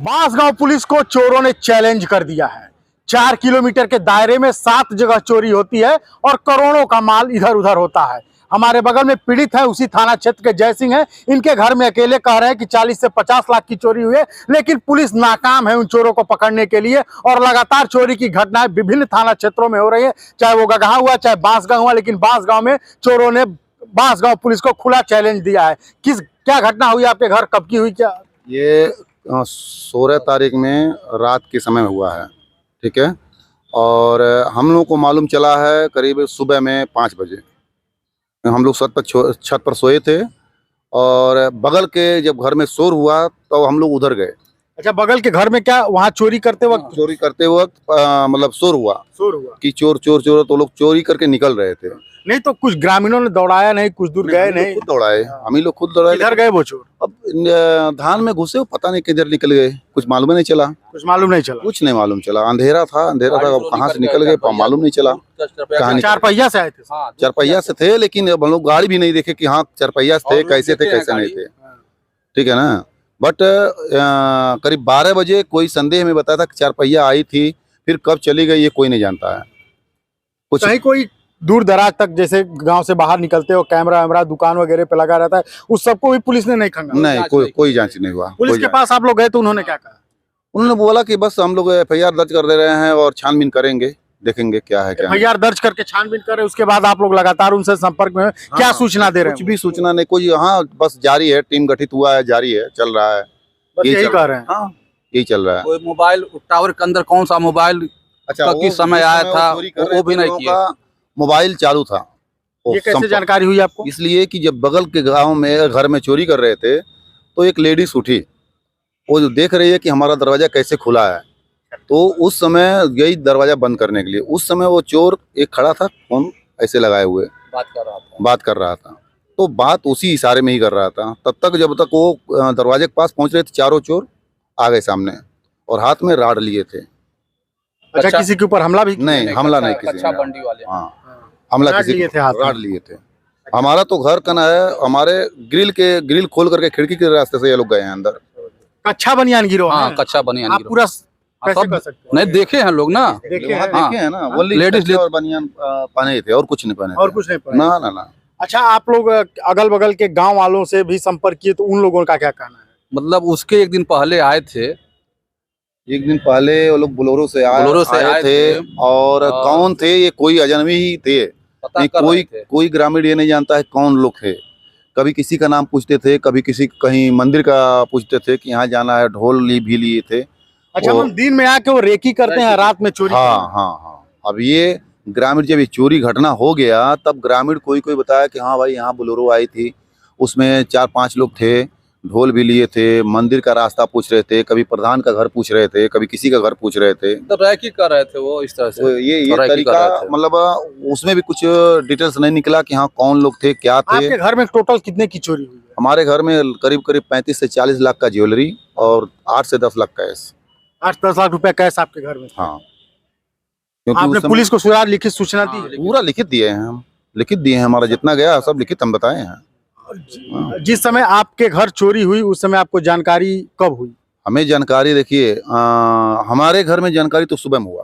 Bansgaon police को चोरों ने चैलेंज कर दिया है। 4 किलोमीटर के दायरे में 7 जगह चोरी होती है और करोड़ों का माल इधर उधर होता है। हमारे बगल में पीड़ित है, उसी थाना क्षेत्र के जय सिंह है। इनके घर में अकेले कह रहे हैं कि 40 से 50 लाख की चोरी हुई है, लेकिन पुलिस नाकाम है उन चोरों को पकड़ने के लिए। और लगातार चोरी की घटनाएं विभिन्न थाना क्षेत्रों में हो रही है, चाहे वो गगहा हुआ चाहे बांसगांव हुआ। लेकिन बांसगांव में चोरों ने बांसगांव पुलिस को खुला चैलेंज दिया है। क्या घटना हुई आपके घर, कब की हुई, क्या? ये 16 तारीख में रात के समय हुआ है, ठीक है। और हम लोग को मालूम चला है करीब सुबह में 5 बजे। हम लोग छत पर सोए थे और बगल के जब घर में शोर हुआ तो हम लोग उधर गए। अच्छा, बगल के घर में क्या वहाँ चोरी करते वक्त मतलब शोर हुआ कि चोर चोर चोर, तो लोग चोरी करके निकल रहे थे। नहीं तो कुछ ग्रामीणों ने दौड़ाया नहीं, कुछ दूर गए नहीं? खुद दौड़ाए, हम ही लोग खुद दौड़ाए। किधर गए वो चोर? अब धान में घुसे, पता नहीं किधर निकल गए, कुछ मालूम नहीं चला। कुछ मालूम नहीं चला? कुछ नहीं मालूम चला, अंधेरा था अब कहाँ से निकल गए मालूम नहीं चला। कहाँ 4 पहिया से आए थे? 4 पहिया से थे, लेकिन अब हम लोग गाड़ी भी नहीं देखे कि हाँ 4 पहिया थे, कैसे नहीं थे, ठीक है ना। बट करीब 12 बजे कोई संदेह में बताया था कि 4 पहिया आई थी, फिर कब चली गई ये कोई नहीं जानता है। कुछ कहीं कोई दूर दराज तक जैसे गांव से बाहर निकलते हो, कैमरा वैमरा दुकान वगैरह पे लगा रहता है, उस सबको भी पुलिस ने नहीं खंगा? नहीं, कोई जांच नहीं हुआ। पुलिस के पास आप लोग गए तो उन्होंने क्या कहा? उन्होंने बोला कि बस हम लोग FIR दर्ज कर दे रहे हैं और छानबीन करेंगे, देखेंगे क्या है क्या। FIR दर्ज करके छानबीन करें, उसके बाद आप लोग लगातार उनसे संपर्क में क्या सूचना दे रहे हैं? कुछ भी सूचना नहीं, कोई। हाँ, बस जारी है, टीम गठित हुआ है, जारी है, चल रहा है, यही कह रहे हैं। हाँ, यही चल रहा है। कोई मोबाइल टावर के अंदर कौन सा मोबाइल किस समय आया था वो भी नहीं किया। मोबाइल चालू था। ये कैसे जानकारी हुई आपको? इसलिए कि जब बगल के गांव में घर में चोरी कर रहे थे तो एक लेडीज उठी, वो जो देख रही है कि हमारा दरवाजा कैसे खुला है, तो उस समय गई दरवाजा बंद करने के लिए। उस समय वो चोर एक खड़ा था, फोन ऐसे लगाए हुए बात कर रहा था, तो बात उसी इशारे में ही कर रहा था। तब तक जब तक वो दरवाजे के पास पहुंच रहे थे, चारों चोर आ गए सामने और हाथ में राड लिए थे। अच्छा, किसी के ऊपर हमला भी? नहीं, हमला नहीं किसी ने। हाँ, हमला किसी के राड लिए थे। हमारा तो घर कना है, हमारे ग्रिल खोल करके खिड़की के रास्ते से ये लोग गए हैं अंदर। कच्चा बनियान गिरो? हाँ, कच्चा बनियान आप पूरा कैसे कर सकते हैं? नहीं देखे हैं लोग ना, देखे हैं ना, वो लेडीज और बनियान पहने थे और कुछ नहीं पहने। और कुछ नहीं पहने? ना ना ना। अच्छा, आप लोग अगल बगल के गांव वालों से भी संपर्क किए, तो उन लोगों का क्या कहना है? मतलब उसके एक दिन पहले आए थे, एक दिन पहले वो लोग बोलेरो से आए थे। और कौन थे ये, कोई अजनबी ही थे, कोई ग्रामीण ये नहीं जानता है कौन लोग थे। कभी किसी का नाम पूछते थे, कभी किसी कहीं मंदिर का पूछते थे कि यहाँ जाना है, ढोल भी लिए थे। अच्छा, हम दिन में आके वो रेकी करते हैं, रात में चोरी? हाँ। अब ये ग्रामीण जब ये चोरी घटना हो गया, तब ग्रामीण कोई बताया कि हाँ भाई यहाँ बोलेरो आई थी, उसमें 4-5 लोग थे, ढोल भी लिए थे, मंदिर का रास्ता पूछ रहे थे, कभी प्रधान का घर पूछ रहे थे, कभी किसी का घर पूछ रहे थे। तो रैकी कर रहे थे वो इस तरह से। तो ये तरीका, मतलब उसमें भी कुछ डिटेल्स नहीं निकला कि हाँ कौन लोग थे, क्या थे। आपके घर में टोटल कितने की चोरी हुई है? हमारे घर में करीब 35 से 40 लाख का ज्वेलरी और 8 से 10 लाख कैश। 8-10 लाख रुपया कैश आपके घर में? हाँ, आपने पुलिस को लिखित सूचना दी? पूरा लिखित दिए हैं हम, लिखित दिए हैं, हमारा जितना गया सब लिखित हम बताए हैं। जिस समय आपके घर चोरी हुई उस समय आपको जानकारी कब हुई? हमें जानकारी, देखिए, हमारे घर में जानकारी तो सुबह में हुआ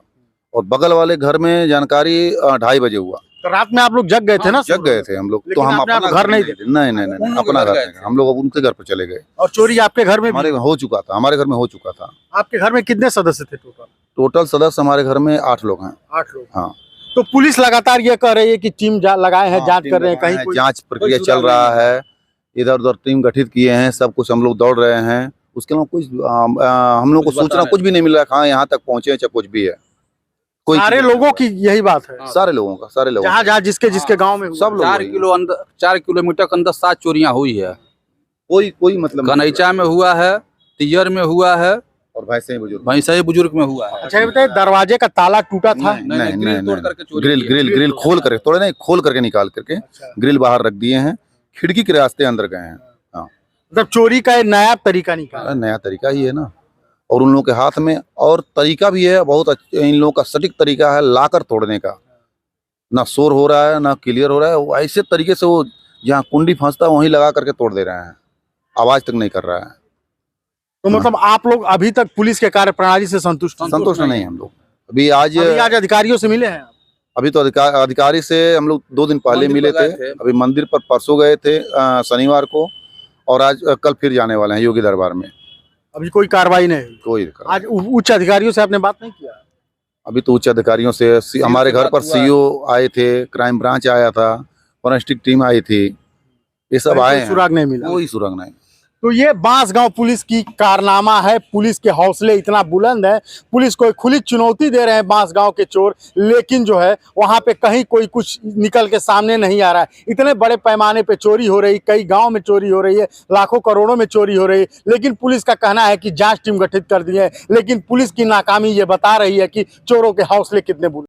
और बगल वाले घर में जानकारी 2:30 बजे हुआ। तो रात में आप लोग जग गए थे ना? जग गए थे हम लोग, तो हम अपना घर नहीं? नहीं, अपना घर, हम लोग उनके घर पर चले गए। और चोरी आपके घर में हो चुका था? हमारे घर में हो चुका था। आपके घर में कितने सदस्य थे टोटल सदस्य हमारे घर में 8 लोग हैं। 8 लोग? हाँ। तो पुलिस लगातार ये कह रही है कि टीम लगाए हैं, जांच कर रहे हैं, कहीं जांच प्रक्रिया चल रहा है, इधर उधर टीम गठित किए हैं, सब कुछ हम लोग दौड़ रहे हैं। उसके अलावा कुछ हम लोग को सूचना कुछ भी नहीं मिल रहा है, यहाँ तक पहुंचे चाहे कुछ भी है। सारे लोगों की यही बात है? सारे लोगों का, जहाँ जिसके गांव में सब लोग। 4 किलोमीटर के अंदर 7 चोरियां हुई है। कोई मतलब गनैचा में हुआ है, तियर में हुआ है और भैंसई बुजुर्ग में हुआ है। अच्छा, ये बताइए, दरवाजे का ताला टूटा था? नहीं, ग्रिल खोल करके, थोड़े नहीं, खोल करके निकाल करके ग्रिल बाहर रख दिए हैं, खिड़की के रास्ते अंदर गए हैं। हाँ, मतलब चोरी का नया तरीका निकाला? नया तरीका ही है ना, और उन लोगों के हाथ में और तरीका भी है बहुत इन लोगों का सटीक तरीका है लाकर तोड़ने का। ना शोर हो रहा है, ना क्लियर हो रहा है, वो ऐसे तरीके से वो जहाँ कुंडी फंसता है वहीं लगा करके तोड़ दे रहे हैं, आवाज तक नहीं कर रहा है। तो मतलब आप लोग अभी तक पुलिस के कार्य प्रणाली से संतुष्ट हैं? संतुष्ट नहीं हम लोग। अभी अभी आज अधिकारियों से मिले हैं आप? अभी तो अधिकारी से हम लोग 2 दिन पहले मंदिर मिले पर गए थे। थे। अभी मंदिर पर परसों गए थे शनिवार को, और आज कल फिर जाने वाले हैं योगी दरबार में। अभी कोई कार्रवाई नहीं हुई? कोई आज उच्च अधिकारियों से आपने बात नहीं किया? अभी तो उच्च अधिकारियों से हमारे घर पर सीओ आए थे, क्राइम ब्रांच आया था, फॉरेंसिक टीम आई थी, ये सब आए कोई हैं, सुराग नहीं मिला? कोई सुराग नहीं। तो ये बांसगांव पुलिस की कारनामा है। पुलिस के हौसले इतना बुलंद है, पुलिस को एक खुली चुनौती दे रहे हैं बांसगांव के चोर, लेकिन जो है वहां पे कहीं कोई कुछ निकल के सामने नहीं आ रहा है। इतने बड़े पैमाने पे चोरी हो रही, कई गांव में चोरी हो रही है, लाखों करोड़ों में चोरी हो रही है, लेकिन पुलिस का कहना है कि जांच टीम गठित कर दी है, लेकिन पुलिस की नाकामी ये बता रही है कि चोरों के हौसले कितने बुलंद।